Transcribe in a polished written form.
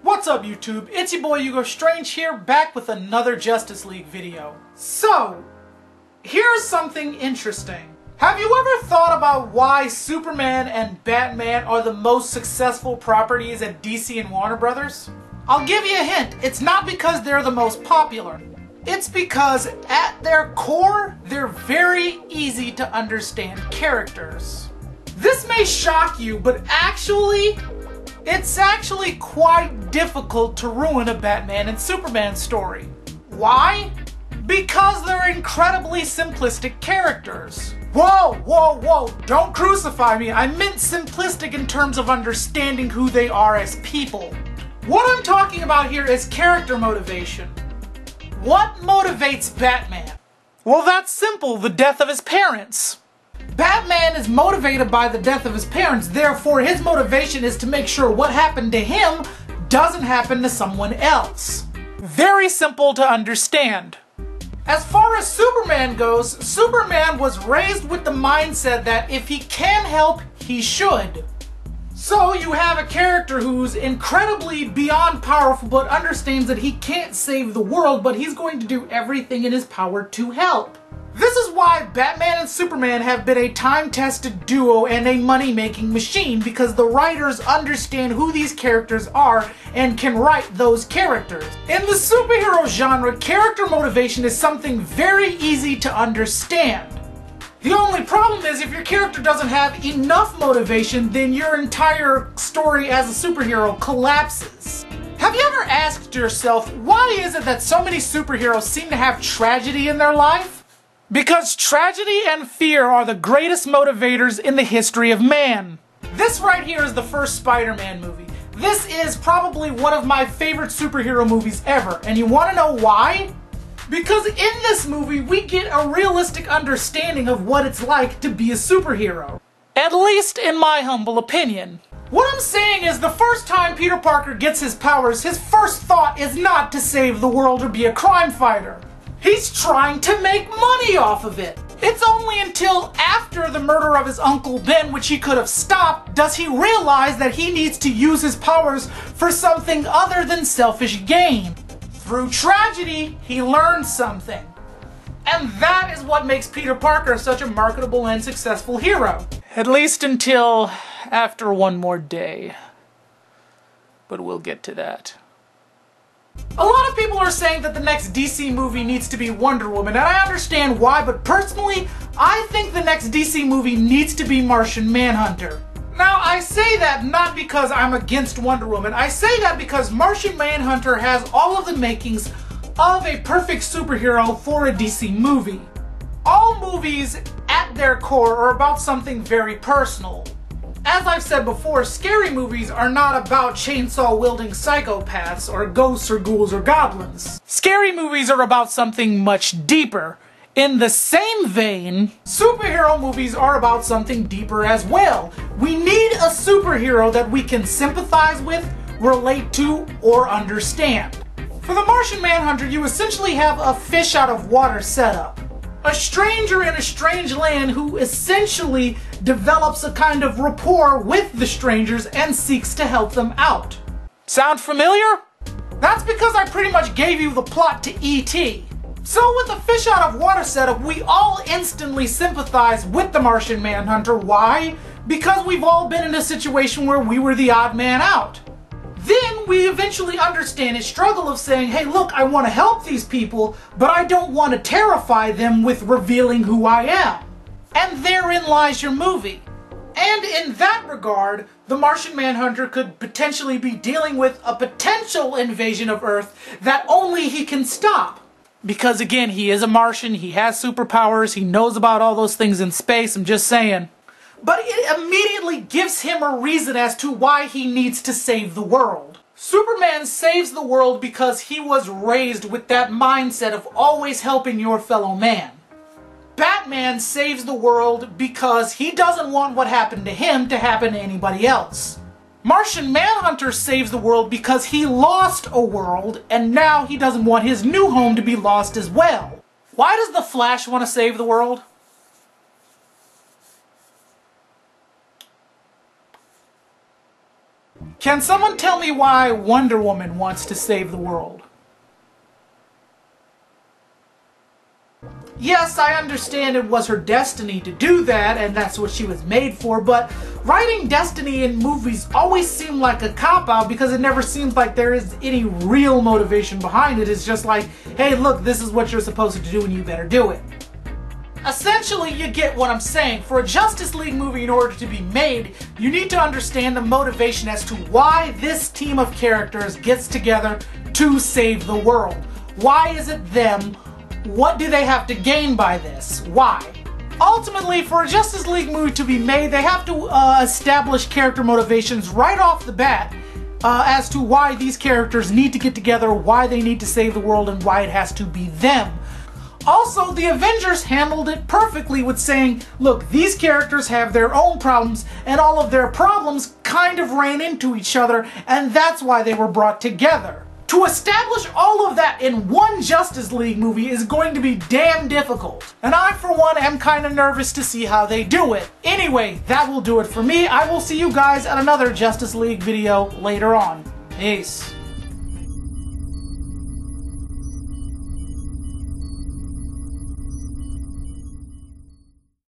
What's up YouTube? It's your boy Hugo Strange here, back with another Justice League video. So, here's something interesting. Have you ever thought about why Superman and Batman are the most successful properties at DC and Warner Brothers? I'll give you a hint. It's not because they're the most popular. It's because at their core, they're very easy to understand characters. This may shock you, but it's actually quite difficult to ruin a Batman and Superman story. Why? Because they're incredibly simplistic characters. Whoa, don't crucify me. I meant simplistic in terms of understanding who they are as people. What I'm talking about here is character motivation. What motivates Batman? Well, that's simple, the death of his parents. Batman is motivated by the death of his parents, therefore his motivation is to make sure what happened to him doesn't happen to someone else. Very simple to understand. As far as Superman goes, Superman was raised with the mindset that if he can help, he should. So you have a character who's incredibly beyond powerful but understands that he can't save the world, but he's going to do everything in his power to help. This is why Batman and Superman have been a time-tested duo and a money-making machine, because the writers understand who these characters are and can write those characters. In the superhero genre, character motivation is something very easy to understand. The only problem is if your character doesn't have enough motivation, then your entire story as a superhero collapses. Have you ever asked yourself, why is it that so many superheroes seem to have tragedy in their life? Because tragedy and fear are the greatest motivators in the history of man. This right here is the first Spider-Man movie. This is probably one of my favorite superhero movies ever. And you want to know why? Because in this movie, we get a realistic understanding of what it's like to be a superhero. At least in my humble opinion. What I'm saying is, the first time Peter Parker gets his powers, his first thought is not to save the world or be a crime fighter. He's trying to make money off of it. It's only until after the murder of his Uncle Ben, which he could have stopped, does he realize that he needs to use his powers for something other than selfish gain. Through tragedy, he learns something. And that is what makes Peter Parker such a marketable and successful hero. At least until after one more day. But we'll get to that. A lot of people are saying that the next DC movie needs to be Wonder Woman, and I understand why, but personally, I think the next DC movie needs to be Martian Manhunter. Now, I say that not because I'm against Wonder Woman. I say that because Martian Manhunter has all of the makings of a perfect superhero for a DC movie. All movies, at their core, are about something very personal. As I've said before, scary movies are not about chainsaw-wielding psychopaths or ghosts or ghouls or goblins. Scary movies are about something much deeper. In the same vein, superhero movies are about something deeper as well. We need a superhero that we can sympathize with, relate to, or understand. For the Martian Manhunter, you essentially have a fish out of water setup. A stranger in a strange land who essentially develops a kind of rapport with the strangers and seeks to help them out. Sound familiar? That's because I pretty much gave you the plot to E.T. So with the fish out of water setup, we all instantly sympathize with the Martian Manhunter. Why? Because we've all been in a situation where we were the odd man out. Then we eventually understand his struggle of saying, hey look, I want to help these people, but I don't want to terrify them with revealing who I am. And therein lies your movie. And in that regard, the Martian Manhunter could potentially be dealing with a potential invasion of Earth that only he can stop. Because again, he is a Martian, he has superpowers, he knows about all those things in space, I'm just saying. But it immediately gives him a reason as to why he needs to save the world. Superman saves the world because he was raised with that mindset of always helping your fellow man. Batman saves the world because he doesn't want what happened to him to happen to anybody else. Martian Manhunter saves the world because he lost a world and now he doesn't want his new home to be lost as well. Why does the Flash want to save the world? Can someone tell me why Wonder Woman wants to save the world? Yes, I understand it was her destiny to do that, and that's what she was made for, but writing destiny in movies always seemed like a cop-out because it never seems like there is any real motivation behind it. It's just like, hey, look, this is what you're supposed to do and you better do it. Essentially, you get what I'm saying. For a Justice League movie, in order to be made, you need to understand the motivation as to why this team of characters gets together to save the world. Why is it them? What do they have to gain by this? Why? Ultimately, for a Justice League movie to be made, they have to establish character motivations right off the bat as to why these characters need to get together, why they need to save the world, and why it has to be them. Also, the Avengers handled it perfectly with saying, look, these characters have their own problems, and all of their problems kind of ran into each other, and that's why they were brought together. To establish all of that in one Justice League movie is going to be damn difficult. And I, for one, am kind of nervous to see how they do it. Anyway, that will do it for me. I will see you guys at another Justice League video later on. Peace.